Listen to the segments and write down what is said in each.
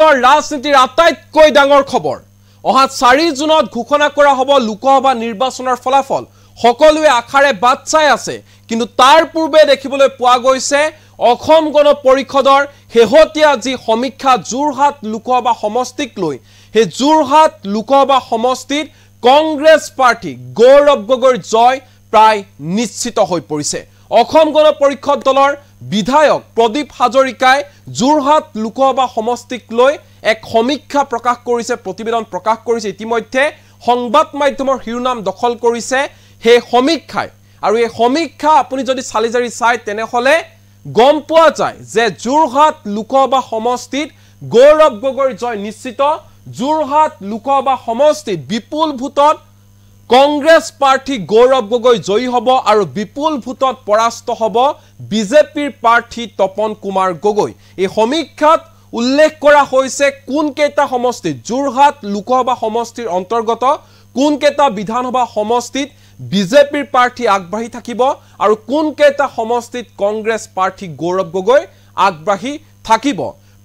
ৰাজনীতিৰ আটাইতকৈ ডাঙৰ খবৰ অহা 4 জুনত ঘোষণা কৰা হ'ব লোকসভা নিৰ্বাচনৰ ফলাফল সকলোৱে আখাৰে বাট চাই আছে কিন্তু তাৰ পূৰ্বে দেখিবলৈ পোৱা গৈছে অসম গণ পৰিষদৰ হেহতিয়া যি সমীক্ষা যোৰহাট লোকসভা সমষ্টিক লৈ হে যোৰহাট লোকসভা সমষ্টিত কংগ্ৰেছ পাৰ্টি গৌৰৱ গগৈৰ জয় প্ৰায় নিশ্চিত হৈ পৰিছে অসম গণ পৰিষদ দলৰ বিধায়ক প্ৰদীপ হাজৰিকাই যোৰহাট লোকসভা সমষ্টিক লৈ এক সমীক্ষা প্ৰকাশ কৰিছে প্ৰতিবেদন প্ৰকাশ কৰিছে ইতিমধ্যে সংবাদ মাধ্যমৰ শিৰোনাম দখল কৰিছে হে সমীক্ষাই আৰু এই সমীক্ষা আপুনি যদি চালিজাৰি চাই তেনেহলে গম পোৱা যায় যে যোৰহাট লোকসভা সমষ্টিত গৌৰৱ গগৈৰ জয় নিশ্চিত যোৰহাট লোকসভা সমষ্টিত বিপুল ভোটত কংগ্ৰেছ পাৰ্টি গৌৰৱ গগৈ জয়ী হ'ব আৰু বিপুল ভোটত পৰাস্ত হ'ব বিজেপিৰ প্ৰাৰ্থী তপন কুমাৰ গগৈ এই সমীক্ষাত উল্লেখ কৰা হৈছে কোন কেইটা সমষ্টিত যোৰহাট লোকসভা সমষ্টিৰ অন্তৰ্গত কোন কেইটা বিধানসভা সমষ্টিত বিজেপিৰ প্ৰাৰ্থী আগবাঢ়ি থাকিব আৰু কোন কেইটা সমষ্টিত কংগ্ৰেছ প্ৰাৰ্থী গৌৰৱ গগৈ আগবাঢ়ি থাকিব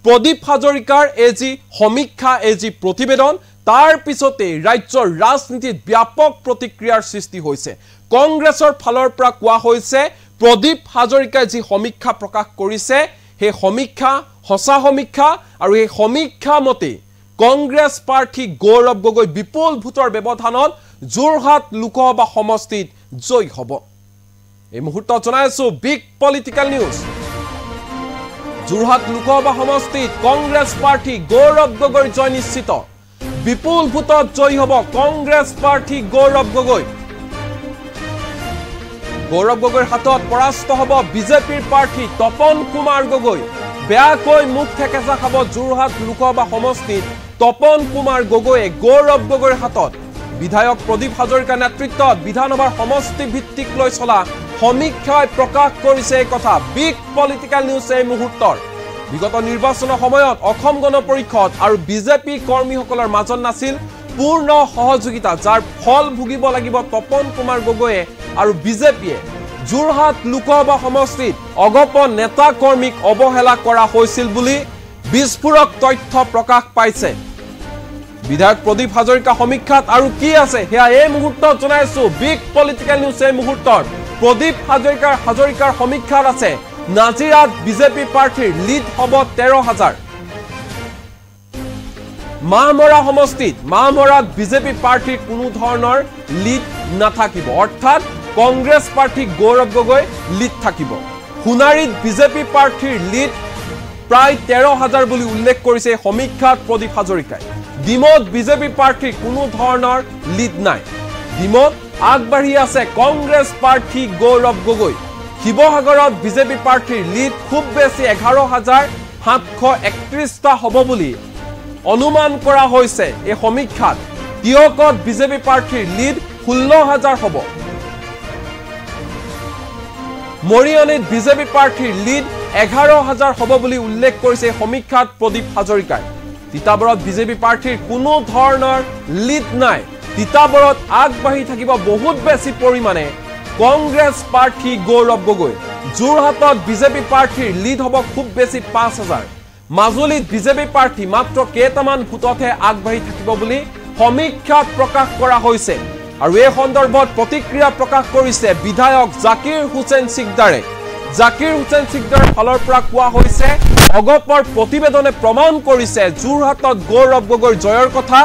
প্ৰদীপ হাজৰিকাৰ এই যি সমীক্ষা এই যি প্ৰতিবেদন তাৰ পিছতে ৰাজ্যৰ ৰাজনীতিত ব্যাপক প্ৰতিক্ৰিয়াৰ সৃষ্টি হৈছে কংগ্ৰেছৰ ফালৰ পৰা কোৱা হৈছে প্ৰদীপ হাজৰিকাই যি সমীক্ষা প্ৰকাশ কৰিছে হে সমীক্ষা হসা সমীক্ষা আৰু এই সমীক্ষা মতে কংগ্ৰেছ প্ৰাৰ্থী গৌৰৱ গগৈ বিপুল ভোটৰ ব্যৱধানত যোৰহাট লোকসভা সমষ্টিত জয় হ'ব এই মুহূৰ্তত জনাইছো big political news Jorhat Lok Sabha সমষ্টিত কংগ্ৰেছ প্ৰাৰ্থী গৌৰৱ গগৈৰ জয় নিশ্চিত বিপুল ভোটত জয়ী হ'ব কংগ্ৰেছ প্ৰাৰ্থী গৌৰৱ গগৈ হাতত পৰাস্ত হ'ব বিজেপিৰ প্ৰাৰ্থী তপন কুমাৰ গগৈ বেয়াকৈ মুখ ঠেকেচা খাব যোৰহাট লোকসভা সমষ্টিত তপন কুমাৰ গগৈয়ে গৌৰৱ গগৈৰ হাতত বিধায়ক প্ৰদীপ হাজৰিকাৰ নেতৃত্বত বিধানসভাৰ সমষ্টি ভিত্তিক লৈ চলা সমীক্ষাই প্ৰকাশ কৰিছে এই কথা বিগ পলিটিক্যাল নিউজ এই মুহূৰ্তৰ বিগত নিৰ্বাচনৰ সময়ত অসম গণ পৰিষদ আৰু বিজেপি কৰ্মীসকলৰ মাজত নাছিল পূৰ্ণ সহযোগিতা যাৰ ফল ভুগিব লাগিব তপন কুমাৰ গগৈয়ে আৰু বিজেপিয়ে যোৰহাট লোকসভা সমষ্টিত অগপন নেতা কৰ্মীক অৱহেলা কৰা হৈছিল বুলি বিস্ফোৰক তথ্য প্ৰকাশ পাইছে বিধায়ক প্ৰদীপ হাজৰিকা সমীক্ষাত আৰু কি আছে হেয়া এই মুহূৰ্তত জনাইছো বিগ পলিটিক্যাল নিউজ এই মুহূৰ্তৰ প্ৰদীপ হাজৰিকাৰ সমীক্ষাত আছে নাজিৰাত বিজেপি প্ৰাৰ্থীৰ লিড হ'ব 13,000 মাহমৰা সমষ্টিত মাহমৰাত বিজেপি প্ৰাৰ্থীৰ কোনো ধৰণৰ লিড নাথাকিব অৰ্থাৎ কংগ্ৰেছ প্ৰাৰ্থী গৌৰৱ গগৈ লিড থাকিব সোণাৰীত বিজেপি প্ৰাৰ্থীৰ লিড প্ৰায় 13,000 বুলি উল্লেখ কৰিছে সমীক্ষাত প্ৰদীপ হাজৰিকাই ডিমত বিজেপি প্ৰাৰ্থীৰ কোনো ধৰণৰ লিড নাই ডিমত আগবাঢ়ি আছে কংগ্ৰেছ প্ৰাৰ্থী গৌৰৱ গগৈ শিৱসাগৰত বিজেপি প্ৰাৰ্থীৰ লিড খুব বেছি 11,731টা হ'ব বুলি অনুমান কৰা হৈছে এই সমীক্ষাত তিয়কত বিজেপি প্ৰাৰ্থীৰ লিড 16,000 হ'ব মৰিয়নিত বিজেপি প্ৰাৰ্থীৰ লিড 11,000 হ'ব বুলি উল্লেখ কৰিছে সমীক্ষাত প্ৰদীপ হাজৰিকাই তিতাবৰত বিজেপি প্ৰাৰ্থীৰ কোনো ধৰণৰ লিড নাই তিতাবৰত আগবাঢ়ি থাকিব বহুত বেছি পৰিমাণে কংগ্ৰেছ প্ৰাৰ্থী গৌৰৱ গগৈ যোৰহাটত বিজেপি প্ৰাৰ্থীৰ লিড হ'ব খুব বেছি 5,000 মাজুলীত বিজেপি প্ৰাৰ্থী মাত্ৰ কেইটামান ভোটতহে আগবাঢ়ি থাকিব বুলি সমীক্ষাত প্ৰকাশ কৰা হৈছে আৰু এই সন্দৰ্ভত প্ৰতিক্ৰিয়া প্ৰকাশ কৰিছে বিধায়ক জাকিৰ হুছেইন সিকদাৰে জাকিৰ হুছেইন সিকদাৰৰ ফালৰ পৰা কোৱা হৈছে অগপৰ প্ৰতিবেদনে প্ৰমাণ কৰিছে যোৰহাটত গৌৰৱ গগৈৰ জয়ৰ কথা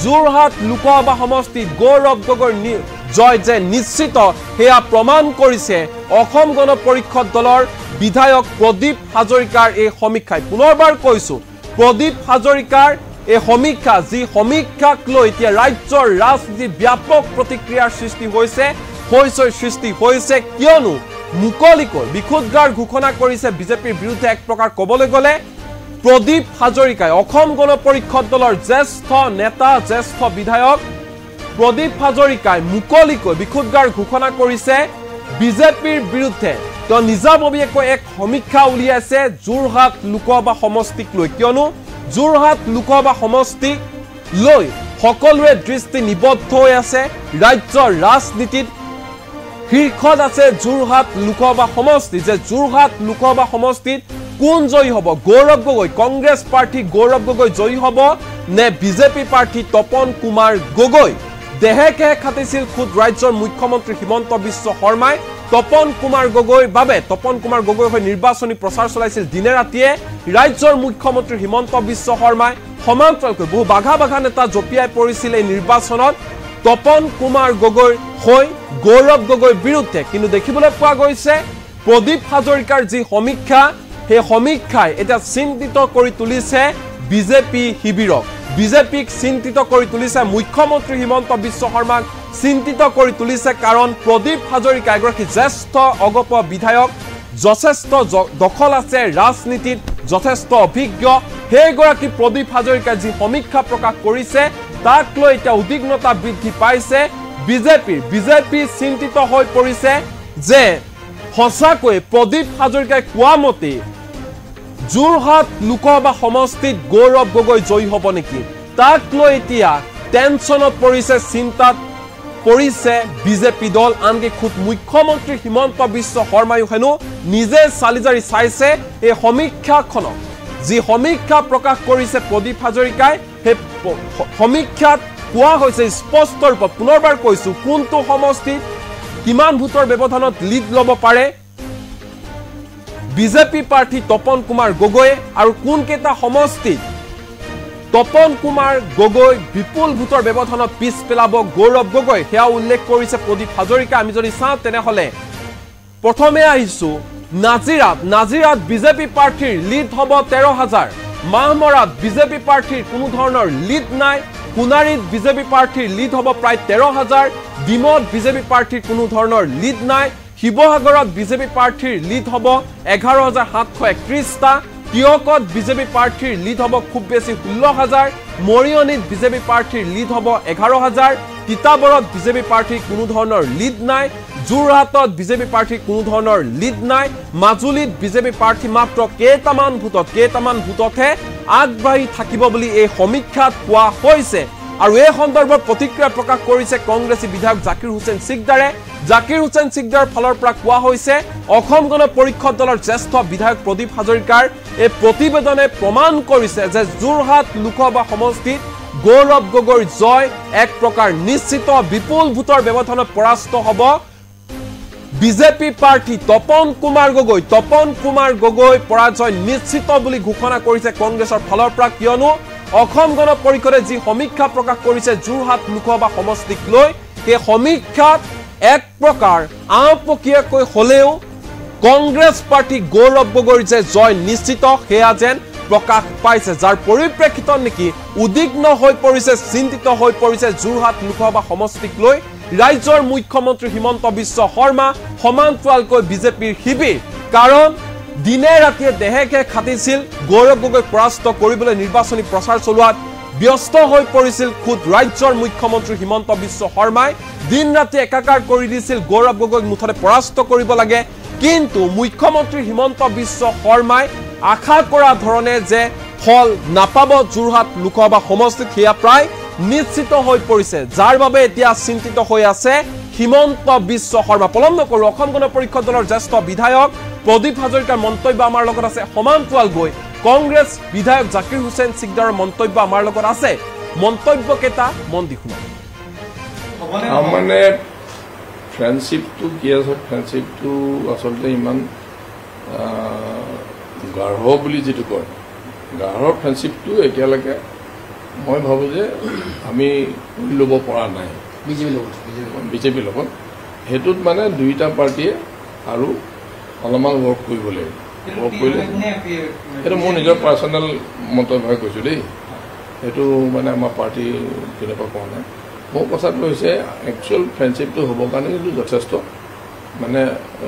যোৰহাট লোকসভা সমষ্টিত গৌৰৱ গগৈৰ জয় যে নিশ্চিত হেয়া প্ৰমাণ কৰিছে অসম গণ পৰিষদ দলৰ বিধায়ক প্ৰদীপ হাজৰিকাৰ এই সমীক্ষাই পুনৰবাৰ কৈছো প্ৰদীপ হাজৰিকাৰ এই সমীক্ষা যি সমীক্ষাক লৈ এতিয়া ৰাজ্যৰ ৰাজনীতিত ব্যাপক প্ৰতিক্ৰিয়াৰ সৃষ্টি হৈছে কিয়নো মুকলিকৈ বিখুদ্গাৰ ঘোষণা কৰিছে বিজেপিৰ বিৰুদ্ধে এক প্ৰকাৰ ক'বলৈ গ'লে প্ৰদীপ হাজৰিকাই অসম গণ পৰিষদ দলৰ জ্যেষ্ঠ নেতা জ্যেষ্ঠ বিধায়ক প্ৰদীপ হাজৰিকাই মুকলিকৈ বিখুদ্গাৰ ঘোষণা কৰিছে বিজেপিৰ বিৰুদ্ধে তো নিজাববীয়াকৈ এক সমীক্ষা উলিয়াইছে যোৰহাট লোকসভা সমষ্টিক লৈ কিয়নো যোৰহাট লোকসভা সমষ্টিক লৈ সকলোৰে দৃষ্টি নিবদ্ধ হৈ আছে ৰাজ্যৰ ৰাজনীতিত শীৰ্ষত আছে যোৰহাট লোকসভা সমষ্টি যে যোৰহাট লোকসভা সমষ্টিত কোন জয়ী হ'ব গৌৰৱ গগৈ কংগ্ৰেছ প্ৰাৰ্থী গৌৰৱ গগৈ জয়ী হ'ব নে বিজেপি প্ৰাৰ্থী তপন কুমাৰ গগৈ দেহেকে খাটিছিল খুদ ৰাজ্যৰ মুখ্যমন্ত্ৰী হিমন্ত বিশ্ব শৰ্মাই তপন কুমাৰ গগৈৰ বাবে তপন কুমাৰ গগৈ হৈ নিৰ্বাচনী প্ৰচাৰ চলাইছিল দিনে ৰাতিয়ে ৰাজ্যৰ মুখ্যমন্ত্ৰী হিমন্ত বিশ্ব শৰ্মাই সমান্তৰালকৈ বহু বাঘা বাঘা নেতা জপিয়াই পৰিছিল এই নিৰ্বাচনত তপন কুমাৰ গগৈ হৈ গৌৰৱ গগৈৰ বিৰুদ্ধে কিন্তু দেখিবলৈ পোৱা গৈছে প্ৰদীপ হাজৰিকাৰ যি সমীক্ষা সেই সমীক্ষাই এটা চিন্তিত কৰি তুলিছে বিজেপি শিবিৰক বিজেপিক চিন্তিত কৰি তুলিছে মুখ্যমন্ত্ৰী হিমন্ত বিশ্ব শৰ্মাক চিন্তিত কৰি তুলিছে কাৰণ প্ৰদীপ হাজৰিকা এগৰাকী জ্যেষ্ঠ অগপ বিধায়ক যথেষ্ট দখল আছে ৰাজনীতিত যথেষ্ট অভিজ্ঞ সেইগৰাকী প্ৰদীপ হাজৰিকাই যি সমীক্ষা প্ৰকাশ কৰিছে তাক লৈ এতিয়া উদ্বিগ্নতা বৃদ্ধি পাইছে বিজেপি চিন্তিত হৈ পৰিছে যে সঁচাকৈ প্ৰদীপ হাজৰিকাই কোৱা মতে যোৰহাট লোকসভা সমষ্টিত গৌৰৱ গগৈ জয়ী হ'ব নেকি তাক লৈ এতিয়া টেনচনত পৰিছে চিন্তাত পৰিছে বিজেপি দল আনকি খুদ মুখ্যমন্ত্ৰী হিমন্ত বিশ্ব শৰ্মায়ো হেনো নিজে চালিজাৰি চাইছে এই সমীক্ষাখনক যি সমীক্ষা প্ৰকাশ কৰিছে প্ৰদীপ হাজৰিকাই সেই সমীক্ষাত কোৱা হৈছে স্পষ্ট ৰূপত পুনৰবাৰ কৈছো কোনটো সমষ্টিত কিমান ভোটৰ ব্যৱধানত লিড ল'ব পাৰে বিজেপি প্ৰাৰ্থী তপন কুমাৰ গগৈ আৰু কোন কেইটা সমষ্টিত তপন কুমাৰ গগৈ বিপুল ভোটৰ ব্যৱধানত পিছ পেলাব গৌৰৱ গগৈ সেয়া উল্লেখ কৰিছে প্ৰদীপ হাজৰিকা আমি যদি চাওঁ তেনেহলে প্ৰথমে আহিছো নাজিৰাত বিজেপি প্ৰাৰ্থীৰ লিড হ'ব 13,000 মাহমৰাত বিজেপি প্ৰাৰ্থীৰ কোনো ধৰণৰ লিড নাই কুনাৰীত বিজেপি প্ৰাৰ্থীৰ লিড হ'ব প্ৰায় 13,000 ডিমত বিজেপি প্ৰাৰ্থীৰ কোনো ধৰণৰ লিড নাই শিৱসাগৰত বিজেপি প্ৰাৰ্থীৰ লিড হ'ব 11,731টা তিয়কত বিজেপি প্ৰাৰ্থীৰ লিড হ'ব খুব বেছি 16,000 মৰিয়নিত বিজেপি প্ৰাৰ্থীৰ লিড হ'ব 11,000 তিতাবৰত বিজেপি প্ৰাৰ্থীৰ কোনো ধৰণৰ লিড নাই যোৰহাটত বিজেপি প্ৰাৰ্থীৰ কোনো ধৰণৰ লিড নাই মাজুলীত বিজেপি প্ৰাৰ্থী মাত্ৰ কেইটামান ভোটতহে আগবাঢ়ি থাকিব বুলি এই সমীক্ষাত কোৱা হৈছে আৰু এই সন্দৰ্ভত প্ৰতিক্ৰিয়া প্ৰকাশ কৰিছে কংগ্ৰেছী বিধায়ক জাকিৰ হুছেইন সিকদাৰৰ ফালৰ পৰা কোৱা হৈছে অসম গণ পৰিষদ দলৰ জ্যেষ্ঠ বিধায়ক প্ৰদীপ হাজৰিকাৰ এই প্ৰতিবেদনে প্ৰমাণ কৰিছে যে যোৰহাট লোকসভা সমষ্টিত গৌৰৱ গগৈৰ জয় এক প্ৰকাৰ নিশ্চিত বিপুল ভোটৰ ব্যৱধানত পৰাস্ত হ'ব বিজেপি প্ৰাৰ্থী তপন কুমাৰ গগৈ পৰাজয় নিশ্চিত বুলি ঘোষণা কৰিছে কংগ্ৰেছৰ ফালৰ পৰা কিয়নো অসম গণ পৰিষদে যি সমীক্ষা প্ৰকাশ কৰিছে যোৰহাট লোকসভা সমষ্টিক লৈ সেই সমীক্ষাত এক প্ৰকাৰ আওপকীয়াকৈ হলেও কংগ্ৰেছ প্ৰাৰ্থী গৌৰৱ গগৈৰ যে জয় নিশ্চিত সেয়া যেন প্ৰকাশ পাইছে যাৰ পৰিপ্ৰেক্ষিতত নেকি উদ্বিগ্ন হৈ পৰিছে চিন্তিত হৈ পৰিছে যোৰহাট লোকসভা সমষ্টিক লৈ ৰাজ্যৰ মুখ্যমন্ত্ৰী হিমন্ত বিশ্ব শৰ্মা সমান্তৰালকৈ বিজেপিৰ শিবিৰ কাৰণ দিনে ৰাতিয়ে দেহেকে খাটিছিল গৌৰৱ গগৈক পৰাস্ত কৰিবলৈ নিৰ্বাচনী প্ৰচাৰ চলোৱাত ব্যস্ত হৈ পৰিছিল খুদ ৰাজ্যৰ মুখ্যমন্ত্ৰী হিমন্ত বিশ্ব শৰ্মাই দিন ৰাতি একাকাৰ কৰি দিছিল গৌৰৱ গগৈক মুঠতে পৰাস্ত কৰিব লাগে কিন্তু মুখ্যমন্ত্ৰী হিমন্ত বিশ্ব শৰ্মাই আশা কৰা ধৰণে যে ফল নাপাব যোৰহাট লোকসভা সমষ্টিত সেয়া প্ৰায় নিশ্চিত হৈ পৰিছে যাৰ বাবে এতিয়া চিন্তিত হৈ আছে হিমন্ত বিশ্ব শৰ্মা পলম নকৰো অসম গণ পৰিষদ দলৰ জ্যেষ্ঠ বিধায়ক প্ৰদীপ হাজৰিকাৰ মন্তব্য আমাৰ লগত আছে সমান্তৰালকৈ কংগ্ৰেছ বিধায়ক জাকিৰ হুছেইন সিকদাৰৰ মন্তব্য আমাৰ লগত আছে মন্তব্য কেটা মন দি শুনক মানে ফ্ৰেণ্ডশ্বিপটো কি আছে ফ্ৰেণ্ডশ্বিপটো আচলতে ইমান গাঢ় বুলি যেটো কয় গাঢ় ফ্ৰেণ্ডশ্বিপটো এতিয়ালৈকে মই ভাবো যে আমি ল'ব পৰা নাই বিজেপি লগত হেতুত মানে দুইটা পাৰ্টিয়ে আৰু অলপমান ৱৰ্ক কৰিব লাগিব ৱৰ্ক কৰিলে সেইটো মোৰ নিজৰ পাৰ্চনেল মন্তব্য কৈছোঁ দেই সেইটো মানে আমাৰ পাৰ্টি কেনেকুৱা কোৱা নাই মোৰ কথাটো হৈছে একচুৱেল ফ্ৰেণ্ডশ্বিপটো হ'বৰ কাৰণে কিন্তু যথেষ্ট মানে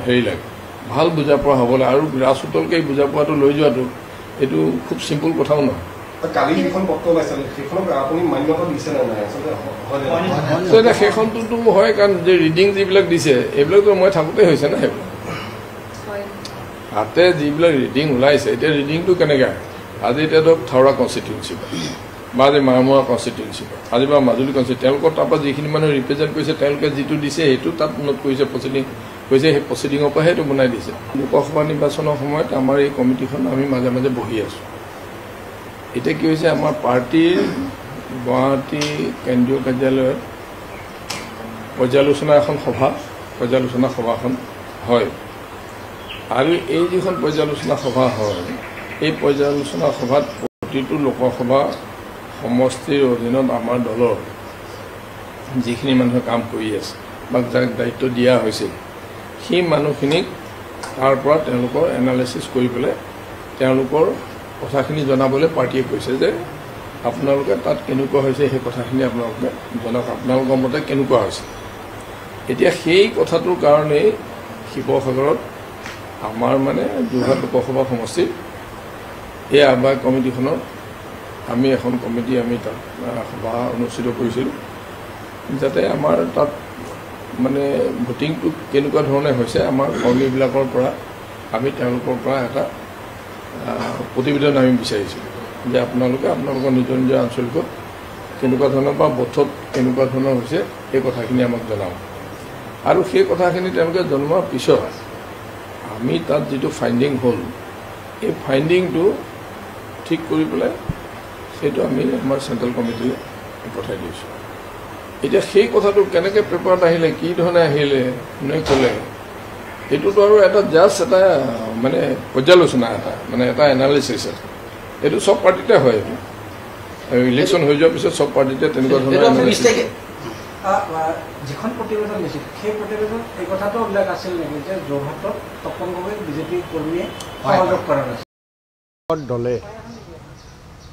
হেৰি লাগে ভাল বুজা পৰা হ'বলৈ আৰু ৰাজচোতলকৈ বুজা পোৱাটো লৈ যোৱাটো এইটো খুব চিম্পুল কথাও নহয় কালি যিখন পত্ৰ ওলাইছিল সেইখনক আপুনি মান্যতা দিছে নে নাই আচলতে সেইখনটোতো হয় কাৰণ যে ৰিডিং যিবিলাক দিছে এইবিলাকতো মই থাকোঁতে হৈছে না সেইবিলাক হাতে যিবিলাক ৰিডিং ওলাইছে এতিয়া ৰিডিংটো কেনেকৈ আজি এতিয়া ধৰক থাওৰা কনষ্টিটিউঞ্চি বা আজি মাৰমৰা কনষ্টিটিউঞ্চি আজি বা মাজুলী কনষ্টিটিউঞ্চি তেওঁলোকৰ তাৰপৰা যিখিনি মানুহ ৰিপ্ৰেজেণ্ট কৰিছে তেওঁলোকে যিটো দিছে সেইটো তাত নোট কৰিছে প্ৰচিডিং কৈছে সেই প্ৰচিডিঙৰ পৰাহে এইটো বনাই দিছে। লোকসভা নিৰ্বাচনৰ সময়ত আমাৰ এই কমিটিখন আমি মাজে মাজে বহি আছোঁ। এতিয়া কি হৈছে, আমাৰ পাৰ্টীৰ গুৱাহাটী কেন্দ্ৰীয় কাৰ্যালয়ত পৰ্যালোচনা সভাখন হয়, আৰু এই যিখন পৰ্যালোচনা সভা হয়, এই পৰ্যালোচনা সভাত প্ৰতিটো লোকসভা সমষ্টিৰ অধীনত আমাৰ দলৰ যিখিনি মানুহে কাম কৰি আছে বা যাক দায়িত্ব দিয়া হৈছে, সেই মানুহখিনিক তাৰ পৰা তেওঁলোকৰ এনালাইচিছ কৰি পেলাই তেওঁলোকৰ কথাখিনি জনাবলৈ পাৰ্টীয়ে কৈছে যে আপোনালোকে তাত কেনেকুৱা হৈছে সেই কথাখিনি আপোনালোকে জনাওক, আপোনালোকৰ মতে কেনেকুৱা হৈছে। এতিয়া সেই কথাটোৰ কাৰণেই শিৱসাগৰত আমাৰ মানে যোৰহাট লোকসভা সমষ্টিৰ এই আহ্বায়ক কমিটিখনত আমি এখন কমিটি আমি তাত সভা অনুষ্ঠিত কৰিছিলোঁ, যাতে আমাৰ তাত মানে ভোটিংটো কেনেকুৱা ধৰণে হৈছে আমাৰ কৰ্মীবিলাকৰ পৰা আমি তেওঁলোকৰ পৰা এটা প্ৰতিবেদন আমি বিচাৰিছিলোঁ যে আপোনালোকে আপোনালোকৰ নিজৰ নিজৰ আঞ্চলিকত কেনেকুৱা ধৰণৰ বা বথত কেনেকুৱা ধৰণৰ হৈছে এই কথাখিনি আমাক জনাওক। আৰু সেই কথাখিনি তেওঁলোকে জনোৱাৰ পিছত আমি তাত যিটো ফাইণ্ডিং হ'ল, এই ফাইণ্ডিংটো ঠিক কৰি পেলাই সেইটো আমি আমাৰ চেণ্ট্ৰেল কমিটিলৈ পঠাই দিছোঁ। এতিয়া সেই কথাটো কেনেকৈ পেপাৰত আহিলে, কি ধৰণে আহিলে, কোনে ক'লে, এইটোতো আৰু এটা জাষ্ট এটা মানে পৰ্যালোচনা, এটা এনালিচিছ। এইটো চব পাৰ্টিতে হয়, এইটো ইলেকশ্যন হৈ যোৱাৰ পিছত চব পাৰ্টিতে তেনেকুৱা ধৰণৰ যিখন প্ৰতিবেদন দিছিল সেই প্ৰতিবেদন এই কথাটো উল্লেখ আছিল নেকি যে যোৰহাটত তপন গগৈক বিজেপি কৰ্মীয়ে সহযোগ কৰা নাছিল? দলে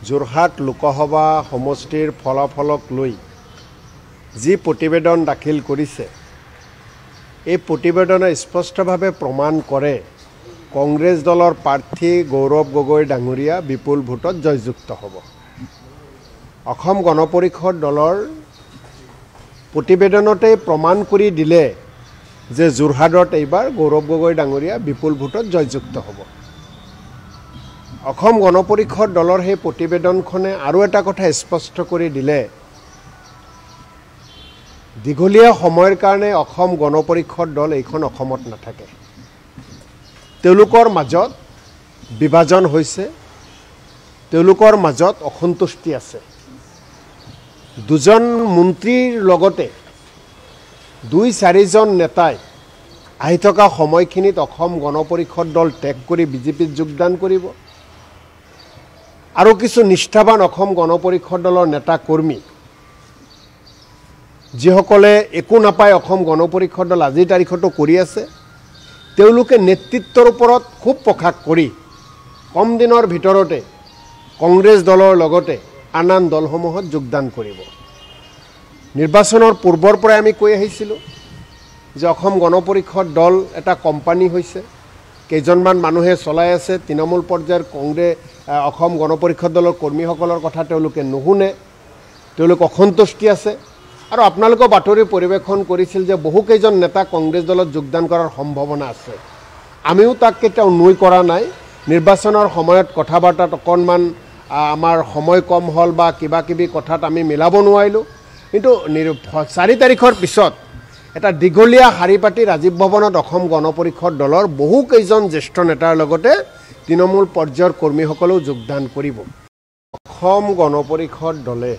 যোৰহাট লোকসভা সমষ্টিৰ ফলাফলক লৈ যি প্ৰতিবেদন দাখিল কৰিছে, এই প্ৰতিবেদনে স্পষ্টভাৱে প্ৰমাণ কৰে কংগ্ৰেছ দলৰ প্ৰাৰ্থী গৌৰৱ গগৈ ডাঙৰীয়া বিপুল ভোটত জয়যুক্ত হ'ব। অসম গণ পৰিষদ দলৰ প্ৰতিবেদনতেই প্ৰমাণ কৰি দিলে যে যোৰহাটত এইবাৰ গৌৰৱ গগৈ ডাঙৰীয়া বিপুল ভোটত জয়যুক্ত হ'ব। অসম গণ পৰিষদ দলৰ সেই প্ৰতিবেদনখনে আৰু এটা কথা স্পষ্ট কৰি দিলে, দীঘলীয়া সময়ৰ কাৰণে অসম গণ পৰিষদ দল এইখন অসমত নাথাকে। তেওঁলোকৰ মাজত বিভাজন হৈছে, তেওঁলোকৰ মাজত অসন্তুষ্টি আছে। দুজন মন্ত্ৰীৰ লগতে 2-4জন নেতাই আহি থকা সময়খিনিত অসম গণ পৰিষদ দল ত্যাগ কৰি বিজেপিত যোগদান কৰিব, আৰু কিছু নিষ্ঠাবান অসম গণ পৰিষদ দলৰ নেতা কৰ্মী যিসকলে একো নাপায় অসম গণ পৰিষদ দল আজিৰ তাৰিখতো কৰি আছে, তেওঁলোকে নেতৃত্বৰ ওপৰত খুব প্ৰকাশ কৰি কম দিনৰ ভিতৰতে কংগ্ৰেছ দলৰ লগতে আন আন দলসমূহত যোগদান কৰিব। নিৰ্বাচনৰ পূৰ্বৰ পৰাই আমি কৈ আহিছিলোঁ যে অসম গণ পৰিষদ দল এটা কোম্পানী হৈছে, কেইজনমান মানুহে চলাই আছে। তৃণমূল পৰ্যায়ৰ অসম গণ পৰিষদ দলৰ কৰ্মীসকলৰ কথা তেওঁলোকে নুশুনে, তেওঁলোক অসন্তুষ্টি আছে। আৰু আপোনালোকে বাতৰি পৰিৱেশন কৰিছিল যে বহুকেইজন নেতা কংগ্ৰেছ দলত যোগদান কৰাৰ সম্ভাৱনা আছে। আমিও তাক কেতিয়াও নুই কৰা নাই। নিৰ্বাচনৰ সময়ত কথা বাৰ্তাত অকণমান আমাৰ সময় কম হ'ল বা কিবা কিবি কথাত আমি মিলাব নোৱাৰিলোঁ, কিন্তু 4 তাৰিখৰ পিছত এটা দীঘলীয়া শাৰী পাতি ৰাজীৱ ভৱনত অসম গণ পৰিষদ দলৰ বহুকেইজন জ্যেষ্ঠ নেতাৰ লগতে তৃণমূল পৰ্যায়ৰ কৰ্মীসকলেও যোগদান কৰিব। অসম গণ পৰিষদ দলে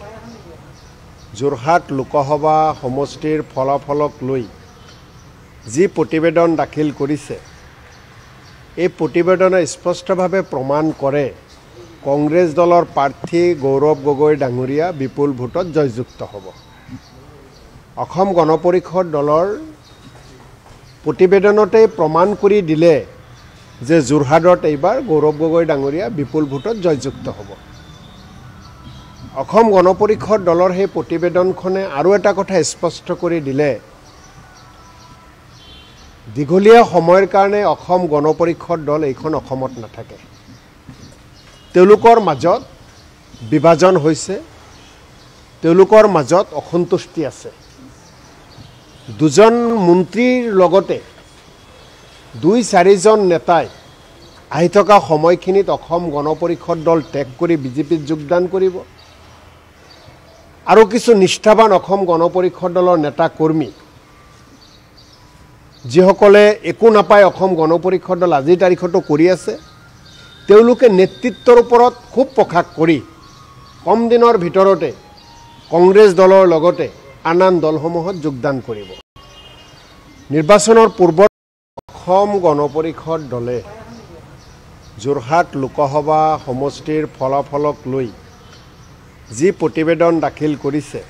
যোৰহাট লোকসভা সমষ্টিৰ ফলাফলক লৈ যি প্ৰতিবেদন দাখিল কৰিছে, এই প্ৰতিবেদনে স্পষ্টভাৱে প্ৰমাণ কৰে কংগ্ৰেছ দলৰ প্ৰাৰ্থী গৌৰৱ গগৈ ডাঙৰীয়া বিপুল ভোটত জয়যুক্ত হ'ব। অসম গণ পৰিষদ দলৰ প্ৰতিবেদনতেই প্ৰমাণ কৰি দিলে যে যোৰহাটত এইবাৰ গৌৰৱ গগৈ ডাঙৰীয়া বিপুল ভোটত জয়যুক্ত হ'ব। অসম গণ পৰিষদ দলৰ সেই প্ৰতিবেদনখনে আৰু এটা কথা স্পষ্ট কৰি দিলে, দীঘলীয়া সময়ৰ কাৰণে অসম গণ পৰিষদ দল এইখন অসমত নাথাকে। তেওঁলোকৰ মাজত বিভাজন হৈছে, তেওঁলোকৰ মাজত অসন্তুষ্টি আছে। দুজন মন্ত্ৰীৰ লগতে 2-4জন নেতাই আহি থকা সময়খিনিত অসম গণ পৰিষদ দল ত্যাগ কৰি বিজেপিত যোগদান কৰিব, আৰু কিছু নিষ্ঠাবান অসম গণ পৰিষদ দলৰ নেতা কৰ্মী যিসকলে একো নাপায় অসম গণ পৰিষদ দল আজিৰ তাৰিখতো কৰি আছে তেওঁলোকে নেতৃত্বৰ ওপৰত খুব প্ৰকাশ কৰি কম দিনৰ ভিতৰতে কংগ্ৰেছ দলৰ লগতে আন আন দলসমূহত যোগদান কৰিব নিৰ্বাচনৰ পূৰ্বত অসম গণ পৰিষদ দলে যোৰহাট লোকসভা সমষ্টিৰ ফলাফলক লৈ যি প্ৰতিবেদন দাখিল কৰিছে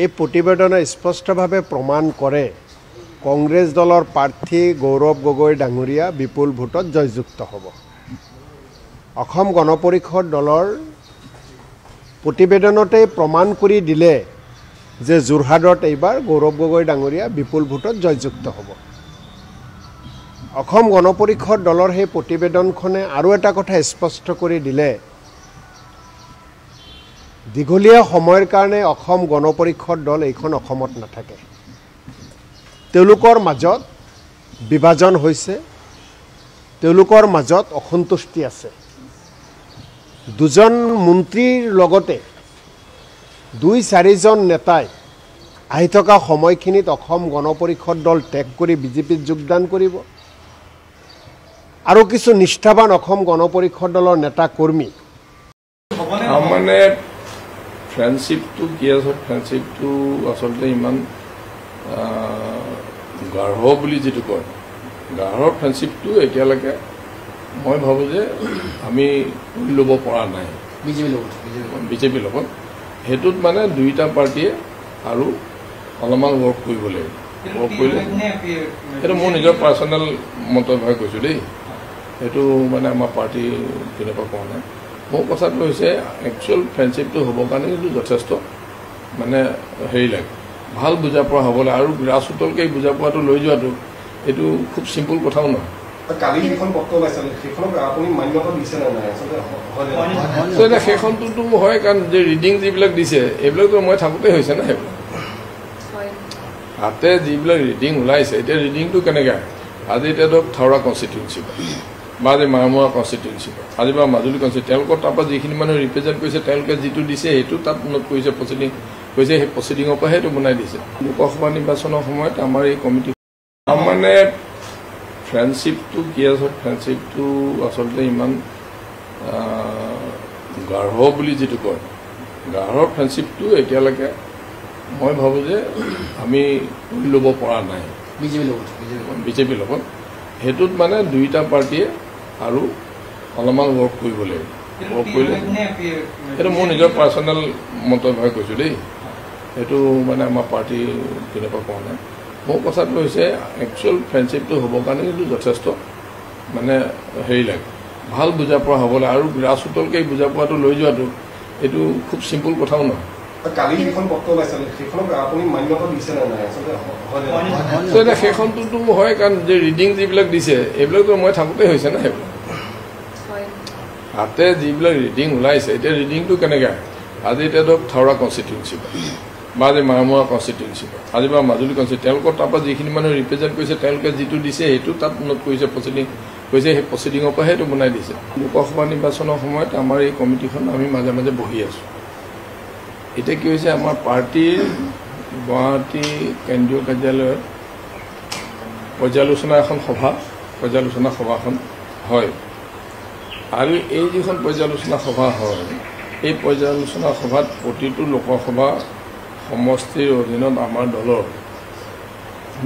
এই প্ৰতিবেদনে স্পষ্টভাৱে প্ৰমাণ কৰে কংগ্ৰেছ দলৰ প্ৰাৰ্থী গৌৰৱ গগৈ ডাঙৰীয়া বিপুল ভোটত জয়যুক্ত হ'ব অসম গণ পৰিষদ দলৰ প্ৰতিবেদনতে প্ৰমাণ কৰি দিলে যে যোৰহাটত এইবাৰ গৌৰৱ গগৈ ডাঙৰীয়া বিপুল ভোটত জয়যুক্ত হ'ব অসম গণ পৰিষদ দলৰ সেই প্ৰতিবেদনখনে আৰু এটা কথা স্পষ্ট কৰি দিলে দীঘলীয়া সময়ৰ কাৰণে অসম গণ পৰিষদ দল এইখন অসমত নাথাকে তেওঁলোকৰ মাজত বিভাজন হৈছে তেওঁলোকৰ মাজত অসন্তুষ্টি আছে দুজন মন্ত্ৰীৰ লগতে 2-4জন নেতাই আহি থকা সময়খিনিত অসম গণ পৰিষদ দল ত্যাগ কৰি বিজেপিত যোগদান কৰিব আৰু কিছু নিষ্ঠাবান অসম গণ পৰিষদ দলৰ নেতা কৰ্মী মানে ফ্ৰেণ্ডশ্বিপটো কি আছে ফ্ৰেণ্ডশ্বিপটো আচলতে ইমান গাঢ় বুলি যিটো কয় গাঢ় ফ্ৰেণ্ডশ্বিপটো এতিয়ালৈকে মই ভাবোঁ যে আমি ল'ব পৰা নাই বিজেপিৰ লগত সেইটোত মানে দুইটা পাৰ্টীয়ে আৰু অলপমান ৱৰ্ক কৰিব লাগিব ৱৰ্ক কৰিলে সেইটো মোৰ নিজৰ পাৰ্চনেল মন্তব্যই কৈছোঁ দেই সেইটো মানে আমাৰ পাৰ্টি তেনেকুৱা কোৱা নাই মোৰ কথাটো হৈছে একচুৱেল ফ্ৰেণ্ডশ্বিপটো হ'বৰ কাৰণে কিন্তু যথেষ্ট মানে হেৰি লাগে ভাল বুজা পৰা হ'ব লাগে আৰু গ্ৰাছৰুটলৈকে বুজা পোৱাটো লৈ যোৱাটো এইটো খুব চিম্পুল কথাও নহয় কালি যিখন পত্ৰ ওলাইছিল সেইখনক আপুনি মান্যতা দিছে নে নাই আচলতে সেইখনটোতো হয় কাৰণ যে ৰিডিং যিবিলাক দিছে এইবিলাকতো মই থাকোঁতে হৈছে না সেইবিলাক তাতে যিবিলাক ৰিডিং ওলাইছে এতিয়া ৰিডিংটো কেনেকৈ আজি এতিয়া ধৰক থাওৰা কনষ্টিটিউঞ্চি বা আজি মাৰমৰা কনষ্টিটিউঞ্চি আজি বা মাজুলী কনষ্টিটিউঞ্চি তেওঁলোকৰ তাৰপৰা যিখিনি মানুহে ৰিপ্ৰেজেণ্ট কৰিছে তেওঁলোকে যিটো দিছে সেইটো তাত নোট কৰিছে প্ৰচিডিং কৈছে সেই প্ৰচিডিঙৰ পৰা সেইটো বনাই দিছে লোকসভা নিৰ্বাচনৰ সময়ত আমাৰ এই কমিটি মানে ফ্ৰেণ্ডশ্বিপটো কি আছে ফ্ৰেণ্ডশ্বিপটো আচলতে ইমান গাঢ় বুলি যিটো কয় গাঢ় ফ্ৰেণ্ডশ্বিপটো এতিয়ালৈকে মই ভাবোঁ যে আমি ল'ব পৰা নাই বিজেপিৰ লগত সেইটোত মানে দুইটা পাৰ্টীয়ে আৰু অলপমান ৱৰ্ক কৰিব লাগিব ৱৰ্ক কৰিলে সেইটো মোৰ নিজৰ পাৰ্চনেল মন্তব্যই কৈছোঁ দেই সেইটো মানে আমাৰ পাৰ্টি তেনেকুৱা কোৱা নাই মোৰ কথাটো হৈছে একচুৱেল ফ্ৰেণ্ডশ্বিপটো হ'বৰ কাৰণে কিন্তু যথেষ্ট মানে হেৰি লাগে ভাল বুজা পৰা হ'ব লাগে আৰু গ্ৰাছৰুটলৈকে বুজা পোৱাটো লৈ যোৱাটো এইটো খুব চিম্পুল কথাও নহয় কালি যিখন পত্ৰ ওলাইছিল সেইখনক আপুনি মান্যতা দিছে নে নাই আচলতে সেইখনটোতো হয় কাৰণ যে ৰিডিং যিবিলাক দিছে এইবিলাকতো মই থাকোঁতে হৈছে না সেইবিলাক তাতে যিবিলাক ৰিডিং ওলাইছে এতিয়া ৰিডিংটো কেনেকৈ আজি এতিয়া ধৰক থাওৰা কনষ্টিটিউঞ্চি বা আজি মাৰমৰা কনষ্টিটিউঞ্চি আজি বা মাজুলী কনষ্টিটিউঞ্চি তেওঁলোকৰ তাৰপৰা যিখিনি মানুহে ৰিপ্ৰেজেণ্ট কৰিছে তেওঁলোকে যিটো দিছে সেইটো তাত নোট কৰিছে প্ৰচিডিং কৈছে সেই প্ৰচিডিঙৰ পৰা সেইটো বনাই দিছে লোকসভা নিৰ্বাচনৰ সময়ত আমাৰ এই কমিটিখন আমি মাজে মাজে বহি আছোঁ এতিয়া কি হৈছে আমাৰ পাৰ্টীৰ গুৱাহাটী কেন্দ্ৰীয় কাৰ্যালয়ত পৰ্যালোচনা সভাখন হয় আৰু এই যিখন পৰ্যালোচনা সভা হয় এই পৰ্যালোচনা সভাত প্ৰতিটো লোকসভা সমষ্টিৰ অধীনত আমাৰ দলৰ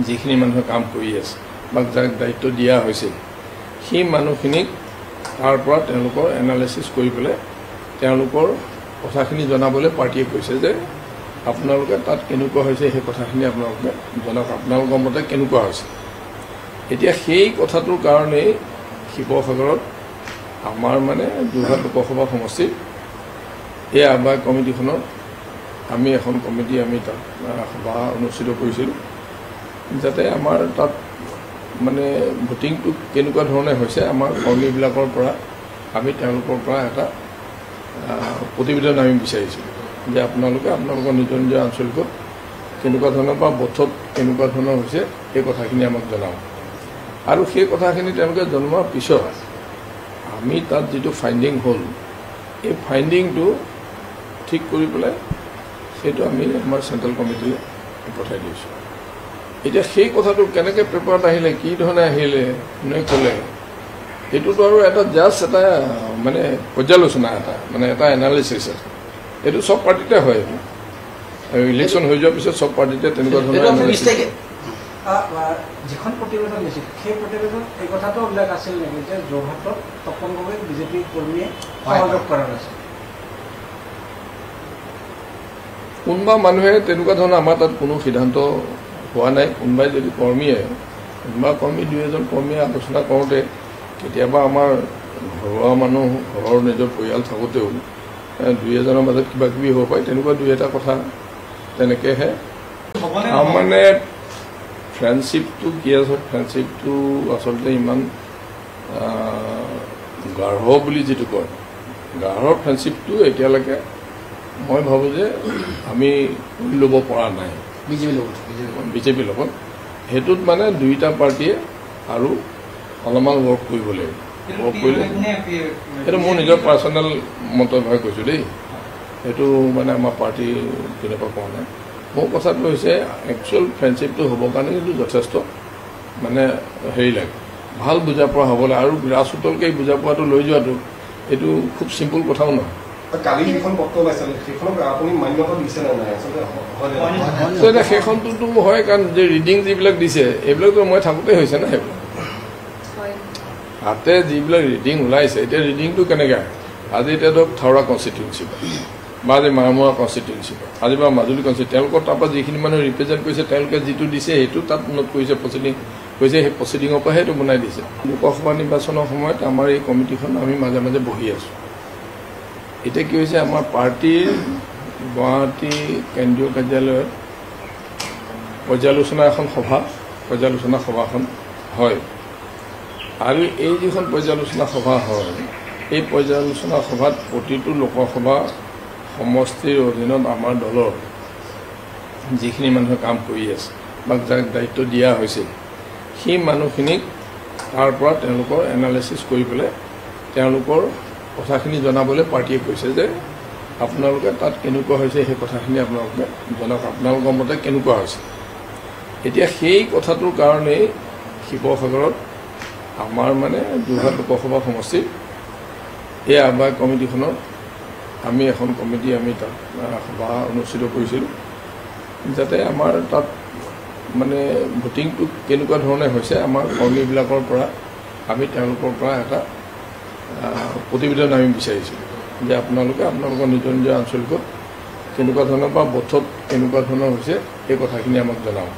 যিখিনি মানুহে কাম কৰি আছে বা যাক দায়িত্ব দিয়া হৈছে সেই মানুহখিনিক তাৰ পৰা তেওঁলোকৰ এনালাইচিছ কৰি পেলাই তেওঁলোকৰ কথাখিনি জনাবলৈ পাৰ্টীয়ে কৈছে যে আপোনালোকে তাত কেনেকুৱা হৈছে সেই কথাখিনি আপোনালোকে জনাওক আপোনালোকৰ মতে কেনেকুৱা হৈছে এতিয়া সেই কথাটোৰ কাৰণেই শিৱসাগৰত আমাৰ মানে যোৰহাট লোকসভা সমষ্টিৰ এই আহ্বায়ক কমিটিখনত আমি এখন কমিটি আমি তাত সভা অনুষ্ঠিত কৰিছিলোঁ যাতে আমাৰ তাত মানে ভোটিংটো কেনেকুৱা ধৰণে হৈছে আমাৰ কৰ্মীবিলাকৰ পৰা আমি তেওঁলোকৰ পৰা এটা প্ৰতিবেদন আমি বিচাৰিছিলোঁ যে আপোনালোকে আপোনালোকৰ নিজৰ নিজৰ আঞ্চলিকত কেনেকুৱা ধৰণৰ বা বথত কেনেকুৱা ধৰণৰ হৈছে সেই কথাখিনি আমাক জনাওক আৰু সেই কথাখিনি তেওঁলোকে জনোৱাৰ পিছত আমি তাত যিটো ফাইণ্ডিং হ'ল এই ফাইণ্ডিংটো ঠিক কৰি পেলাই সেইটো আমি আমাৰ চেণ্ট্ৰেল কমিটিলৈ পঠাই দিছোঁ এতিয়া সেই কথাটো কেনেকৈ পেপাৰত আহিলে কি ধৰণে আহিলে কোনে ক'লে এইটোতো আৰু এটা জাষ্ট এটা মানে পৰ্যালোচনা এটা মানে এটা এনালিচিছ এইটো চব পাৰ্টিতে হয় এইটো ইলেকশ্যন হৈ যোৱাৰ পিছত চব পাৰ্টিতে তেনেকুৱা ধৰণৰ যিখন প্ৰতিবেদন দিছিল সেই প্ৰতিবেদন এই কথাটো উল্লেখ আছিল নেকি যে যোৰহাটত তপন গগৈক বিজেপি কৰ্মীয়ে সহযোগ কৰা নাছিল কোনোবা মানুহে তেনেকুৱা ধৰণৰ আমাৰ তাত কোনো সিদ্ধান্ত হোৱা নাই কোনোবাই যদি কোনোবা কৰ্মী দুই এজন কৰ্মীয়ে আলোচনা কৰোঁতে কেতিয়াবা আমাৰ ঘৰুৱা মানুহ ঘৰৰ নিজৰ পৰিয়াল থাকোঁতেও দুই এজনৰ মাজত কিবা কিবি হ'ব পাৰে তেনেকুৱা দুই এটা কথা তেনেকৈহে মানে ফ্ৰেণ্ডশ্বিপটো কি আছে ফ্ৰেণ্ডশ্বিপটো আচলতে ইমান গাঢ় বুলি যিটো কয় গাঢ় ফ্ৰেণ্ডশ্বিপটো এতিয়ালৈকে মই ভাবোঁ যে আমি কৰি ল'ব পৰা নাই বিজেপিৰ লগত সেইটোত মানে দুইটা পাৰ্টীয়ে আৰু অলপমান ৱৰ্ক কৰিব লাগিব ৱৰ্ক কৰিলে সেইটো মোৰ নিজৰ পাৰ্চনেল মন্তব্যই কৈছোঁ দেই সেইটো মানে আমাৰ পাৰ্টি তেনেকুৱা কোৱা নাই মোৰ কথাটো হৈছে একচুৱেল ফ্ৰেণ্ডশ্বিপটো হ'বৰ কাৰণে কিন্তু যথেষ্ট মানে হেৰি লাগে ভাল বুজা পৰা হ'ব লাগে আৰু গ্ৰাছৰুটলৈকে বুজা পোৱাটো লৈ যোৱাটো এইটো খুব চিম্পুল কথাও নহয় কালি যিখন পত্ৰ ওলাইছিল সেইখনক আপুনি মান্যতা দিছে নে নাই আচলতে সেইখনটোতো হয় কাৰণ যে ৰিডিং যিবিলাক দিছে এইবিলাকতো মই থাকোঁতে হৈছে না সেইবিলাক হাতে যিবিলাক ৰিডিং ওলাইছে এতিয়া ৰিডিংটো কেনেকৈ আজি এতিয়া ধৰক থাওৰা কনষ্টিটুৱেঞ্চি বা আজি মাৰমৰা কনষ্টিটুৱেঞ্চি আজি বা মাজুলী কনষ্টিটুৱেঞ্চি তেওঁলোকৰ তাৰপৰা যিখিনি মানুহে ৰিপ্ৰেজেণ্ট কৰিছে তেওঁলোকে যিটো দিছে সেইটো তাত নোট কৰিছে প্ৰচিডিং কৰিছে সেই প্ৰচিডিঙৰ পৰা সেইটো বনাই দিছে লোকসভা নিৰ্বাচনৰ সময়ত আমাৰ এই কমিটিখন আমি মাজে মাজে বহি আছোঁ এতিয়া কি হৈছে আমাৰ পাৰ্টীৰ গুৱাহাটী কেন্দ্ৰীয় কাৰ্যালয়ত পৰ্যালোচনা সভাখন হয় আৰু এই যিখন পৰ্যালোচনা সভা হয় এই পৰ্যালোচনা সভাত প্ৰতিটো লোকসভা সমষ্টিৰ অধীনত আমাৰ দলৰ যিখিনি মানুহে কাম কৰি আছে বা যাক দায়িত্ব দিয়া হৈছে সেই মানুহখিনিক তাৰ পৰা তেওঁলোকৰ এনালাইচিছ কৰি পেলাই তেওঁলোকৰ কথাখিনি জনাবলৈ পাৰ্টীয়ে কৈছে যে আপোনালোকে তাত কেনেকুৱা হৈছে সেই কথাখিনি আপোনালোকে জনাওক আপোনালোকৰ মতে কেনেকুৱা হৈছে এতিয়া সেই কথাটোৰ কাৰণেই শিৱসাগৰত আমাৰ মানে যোৰহাট লোকসভা সমষ্টিৰ এই আহ্বায়ক কমিটিখনৰ আমি এখন কমিটি আমি তাত সভা অনুষ্ঠিত কৰিছিলোঁ যাতে আমাৰ তাত মানে ভোটিংটো কেনেকুৱা ধৰণে হৈছে আমাৰ কৰ্মীবিলাকৰ পৰা আমি তেওঁলোকৰ পৰা এটা প্ৰতিবেদন আমি বিচাৰিছিলোঁ যে আপোনালোকে আপোনালোকৰ নিজৰ নিজৰ আঞ্চলিকত কেনেকুৱা ধৰণৰ বা বথত কেনেকুৱা ধৰণৰ হৈছে সেই কথাখিনি আমাক জনাওক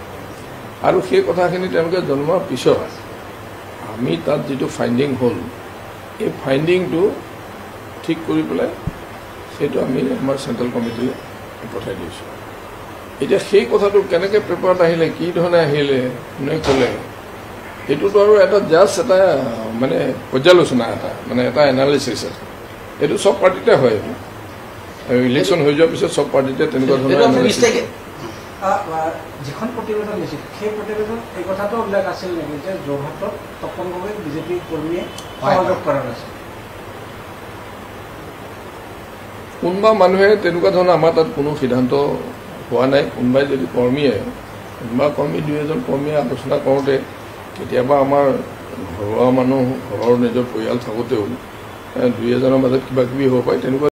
আৰু সেই কথাখিনি তেওঁলোকে জনোৱাৰ পিছত আমি তাত যিটো ফাইণ্ডিং হ'ল এই ফাইণ্ডিংটো ঠিক কৰি পেলাই সেইটো আমি আমাৰ চেণ্ট্ৰেল কমিটিলৈ পঠাই দিছোঁ এতিয়া সেই কথাটো কেনেকৈ পেপাৰত আহিলে কি ধৰণে আহিলে কোনে ক'লে এইটোতো আৰু এটা জাষ্ট এটা মানে পৰ্যালোচনা এটা মানে এটা এনালিচিছ এইটো চব পাৰ্টিতে হয় এইটো ইলেকশ্যন হৈ যোৱাৰ পিছত চব পাৰ্টিতে তেনেকুৱা ধৰণৰ যিখন প্ৰতিবেদন দিছিল সেই প্ৰতিবেদন এই কথাটো উল্লেখ আছিল নেকি যে যোৰহাটত তপন গগৈক বিজেপি কৰ্মীয়ে সহযোগ কৰা নাছিল কোনোবা মানুহে তেনেকুৱা ধৰণৰ আমাৰ তাত কোনো সিদ্ধান্ত হোৱা নাই কোনোবাই যদি কোনোবা কৰ্মী দুই এজন কৰ্মীয়ে আলোচনা কৰোঁতে কেতিয়াবা আমাৰ ঘৰুৱা মানুহ ঘৰৰ নিজৰ পৰিয়াল থাকোঁতেও দুই এজনৰ মাজত কিবা কিবি হ'ব পাৰে তেনেকুৱা